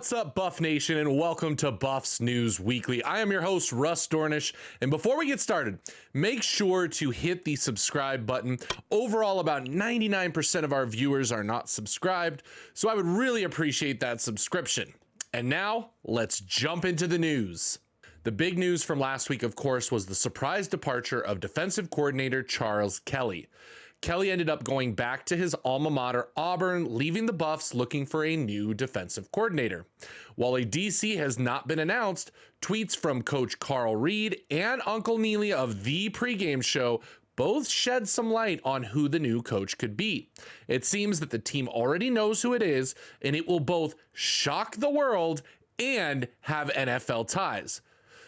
What's up, Buff Nation, and welcome to Buffs News Weekly. I am your host, Russ Dornish, and before we get started, make sure to hit the subscribe button. Overall, about 99% of our viewers are not subscribed, so I would really appreciate that subscription. And now, let's jump into the news. The big news from last week, of course, was the surprise departure of defensive coordinator Charles Kelly. Kelly ended up going back to his alma mater, Auburn, leaving the Buffs looking for a new defensive coordinator. While a DC has not been announced, tweets from Coach Carl Reed and Uncle Neely of the pregame show both shed some light on who the new coach could be. It seems that the team already knows who it is, and it will both shock the world and have NFL ties.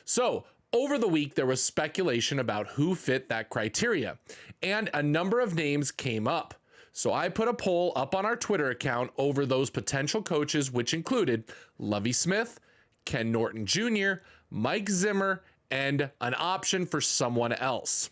So, over the week, there was speculation about who fit that criteria, and a number of names came up. So I put a poll up on our Twitter account over those potential coaches, which included Lovie Smith, Ken Norton Jr., Mike Zimmer, and an option for someone else.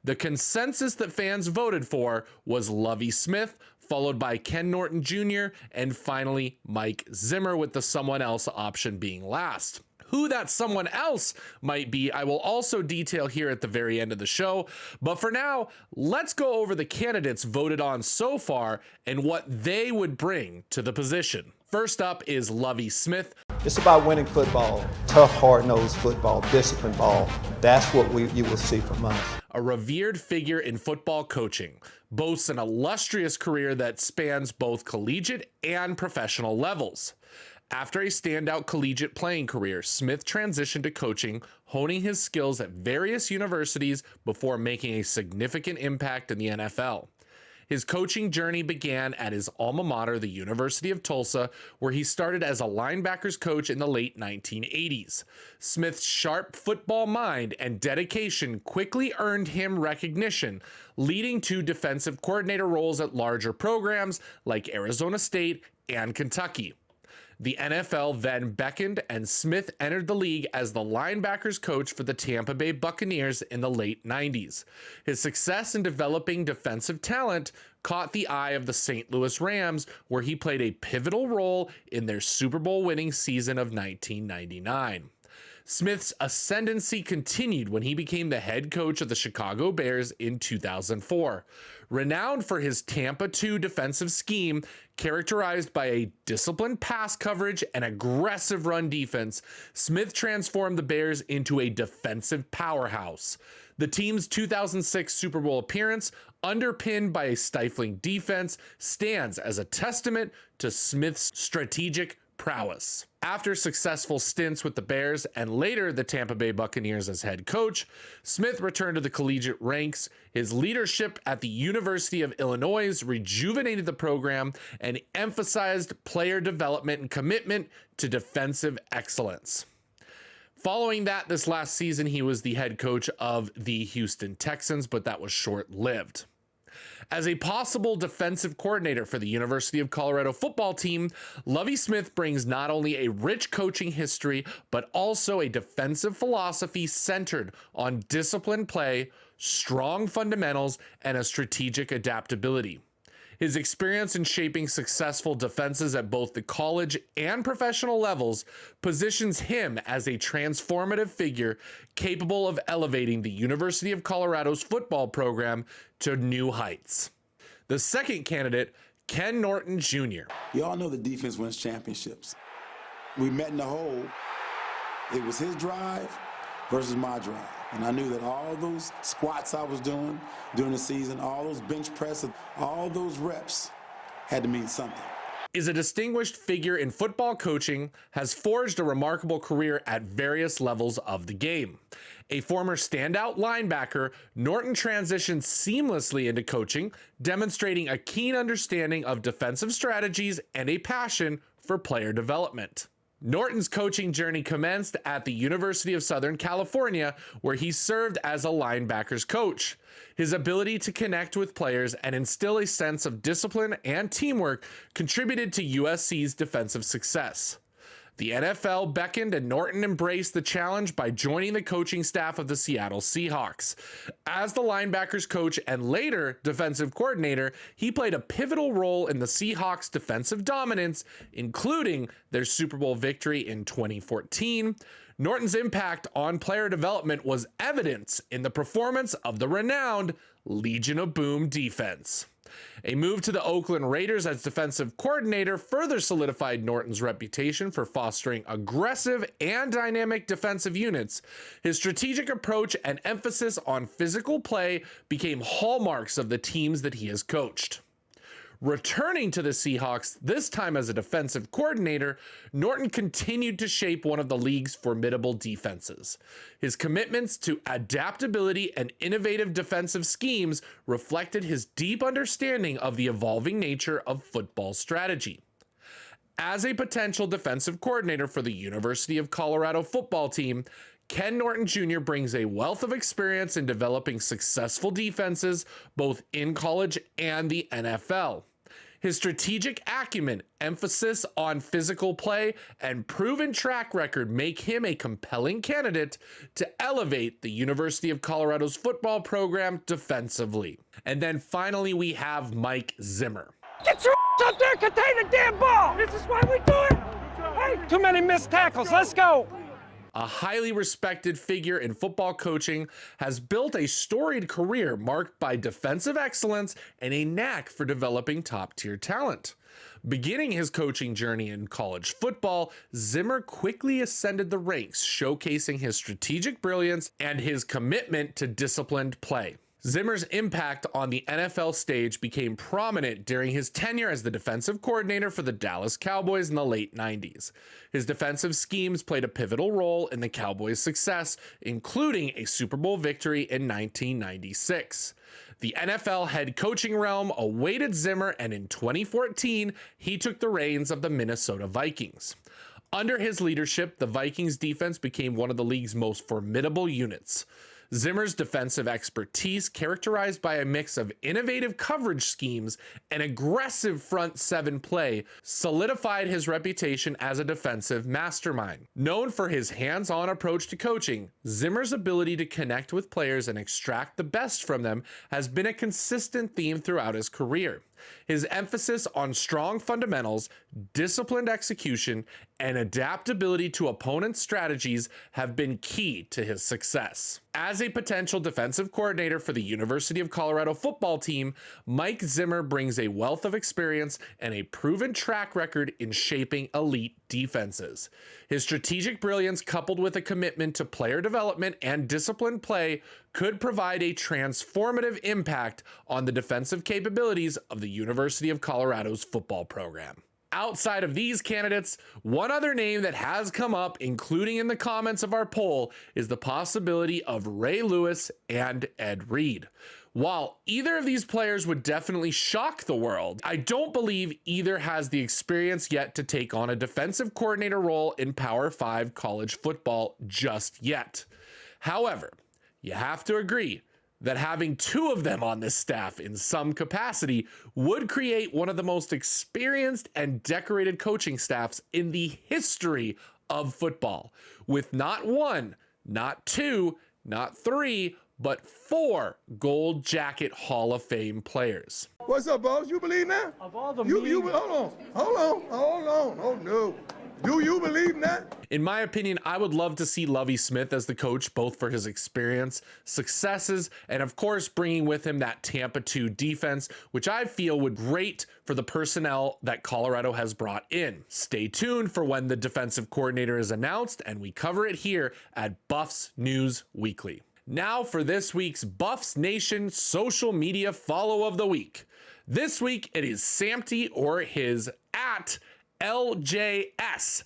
The consensus that fans voted for was Lovie Smith, followed by Ken Norton Jr., and finally Mike Zimmer, with the someone else option being last. Who that someone else might be, I will also detail here at the very end of the show. But for now, let's go over the candidates voted on so far and what they would bring to the position. First up is Lovie Smith. It's about winning football, tough, hard-nosed football, disciplined ball. That's what you will see from us. A revered figure in football coaching, boasts an illustrious career that spans both collegiate and professional levels. After a standout collegiate playing career, Smith transitioned to coaching, honing his skills at various universities before making a significant impact in the NFL. His coaching journey began at his alma mater, the University of Tulsa, where he started as a linebackers coach in the late 1980s. Smith's sharp football mind and dedication quickly earned him recognition, leading to defensive coordinator roles at larger programs like Arizona State and Kentucky. The NFL then beckoned, and Smith entered the league as the linebackers coach for the Tampa Bay Buccaneers in the late 90s. His success in developing defensive talent caught the eye of the St. Louis Rams, where he played a pivotal role in their Super Bowl winning season of 1999. Smith's ascendancy continued when he became the head coach of the Chicago Bears in 2004. Renowned for his Tampa 2 defensive scheme, characterized by a disciplined pass coverage and aggressive run defense, Smith transformed the Bears into a defensive powerhouse. The team's 2006 Super Bowl appearance, underpinned by a stifling defense, stands as a testament to Smith's strategic prowess. After successful stints with the Bears and later the Tampa Bay Buccaneers as head coach, Smith returned to the collegiate ranks. His leadership at the University of Illinois rejuvenated the program and emphasized player development and commitment to defensive excellence. Following that, this last season, he was the head coach of the Houston Texans, but that was short-lived. As a possible defensive coordinator for the University of Colorado football team, Lovie Smith brings not only a rich coaching history, but also a defensive philosophy centered on disciplined play, strong fundamentals, and a strategic adaptability. His experience in shaping successful defenses at both the college and professional levels positions him as a transformative figure capable of elevating the University of Colorado's football program to new heights. The second candidate, Ken Norton Jr. You all know the defense wins championships. We met in the hole. It was his drive versus my drive. And I knew that all those squats I was doing during the season, all those bench presses, all those reps had to mean something. Is a distinguished figure in football coaching, has forged a remarkable career at various levels of the game. A former standout linebacker, Norton transitioned seamlessly into coaching, demonstrating a keen understanding of defensive strategies and a passion for player development. Norton's coaching journey commenced at the University of Southern California, where he served as a linebackers coach. His ability to connect with players and instill a sense of discipline and teamwork contributed to USC's defensive success. The NFL beckoned and Norton embraced the challenge by joining the coaching staff of the Seattle Seahawks. As the linebackers coach and later defensive coordinator, he played a pivotal role in the Seahawks' defensive dominance, including their Super Bowl victory in 2014. Norton's impact on player development was evident in the performance of the renowned Legion of Boom defense. A move to the Oakland Raiders as defensive coordinator further solidified Norton's reputation for fostering aggressive and dynamic defensive units. His strategic approach and emphasis on physical play became hallmarks of the teams that he has coached. Returning to the Seahawks, this time as a defensive coordinator, Norton continued to shape one of the league's formidable defenses. His commitments to adaptability and innovative defensive schemes reflected his deep understanding of the evolving nature of football strategy. As a potential defensive coordinator for the University of Colorado football team, Ken Norton Jr. brings a wealth of experience in developing successful defenses both in college and the NFL. His strategic acumen, emphasis on physical play, and proven track record make him a compelling candidate to elevate the University of Colorado's football program defensively. And then finally, we have Mike Zimmer. Get your up there, contain the damn ball! This is why we do it! Hey, too many missed tackles, let's go! A highly respected figure in football coaching, has built a storied career marked by defensive excellence and a knack for developing top-tier talent. Beginning his coaching journey in college football, Zimmer quickly ascended the ranks, showcasing his strategic brilliance and his commitment to disciplined play. Zimmer's impact on the NFL stage became prominent during his tenure as the defensive coordinator for the Dallas Cowboys in the late 90s. His defensive schemes played a pivotal role in the Cowboys' success, including a Super Bowl victory in 1996. The NFL head coaching realm awaited Zimmer, and in 2014, he took the reins of the Minnesota Vikings. Under his leadership, the Vikings defense became one of the league's most formidable units. Zimmer's defensive expertise, characterized by a mix of innovative coverage schemes and aggressive front seven play, solidified his reputation as a defensive mastermind. Known for his hands-on approach to coaching, Zimmer's ability to connect with players and extract the best from them has been a consistent theme throughout his career. His emphasis on strong fundamentals, disciplined execution, and adaptability to opponents' strategies have been key to his success. As a potential defensive coordinator for the University of Colorado football team, Mike Zimmer brings a wealth of experience and a proven track record in shaping elite defenses. His strategic brilliance, coupled with a commitment to player development and disciplined play, could provide a transformative impact on the defensive capabilities of the University of Colorado's football program. Outside of these candidates, one other name that has come up, including in the comments of our poll, is the possibility of Ray Lewis and Ed Reed. While either of these players would definitely shock the world, I don't believe either has the experience yet to take on a defensive coordinator role in Power 5 college football just yet. However, you have to agree that having two of them on this staff in some capacity would create one of the most experienced and decorated coaching staffs in the history of football, with not one, not two, not three, but 4 Gold Jacket Hall of Fame players. What's up, boss? You believe that? Of all the hold on. Oh, no. Do you believe in that? In my opinion, I would love to see Lovie Smith as the coach, both for his experience, successes, and of course, bringing with him that Tampa 2 defense, which I feel would great for the personnel that Colorado has brought in. Stay tuned for when the defensive coordinator is announced, and we cover it here at Buffs News Weekly. Now for this week's Buffs Nation social media follow of the week. This week, it is Samty or his at LJSZN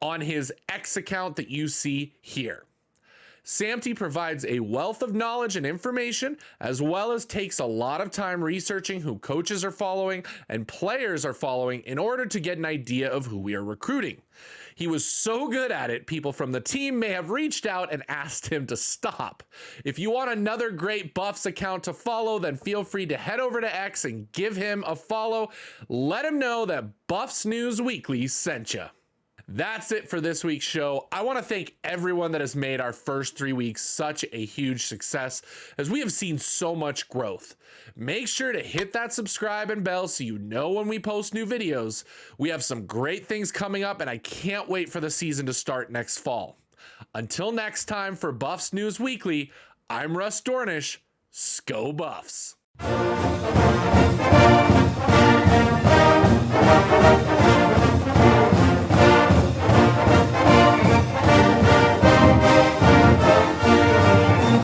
on his X account that you see here. Samty provides a wealth of knowledge and information, as well as takes a lot of time researching who coaches are following and players are following in order to get an idea of who we are recruiting. He was so good at it, people from the team may have reached out and asked him to stop. If you want another great Buffs account to follow, then feel free to head over to X and give him a follow. Let him know that Buffs News Weekly sent you. That's it for this week's show. I want to thank everyone that has made our first 3 weeks such a huge success, as we have seen so much growth. Make sure to hit that subscribe and bell so you know when we post new videos. We have some great things coming up, and I can't wait for the season to start next fall. Until next time, for Buffs News Weekly, I'm Russ Dornish. Sco Buffs.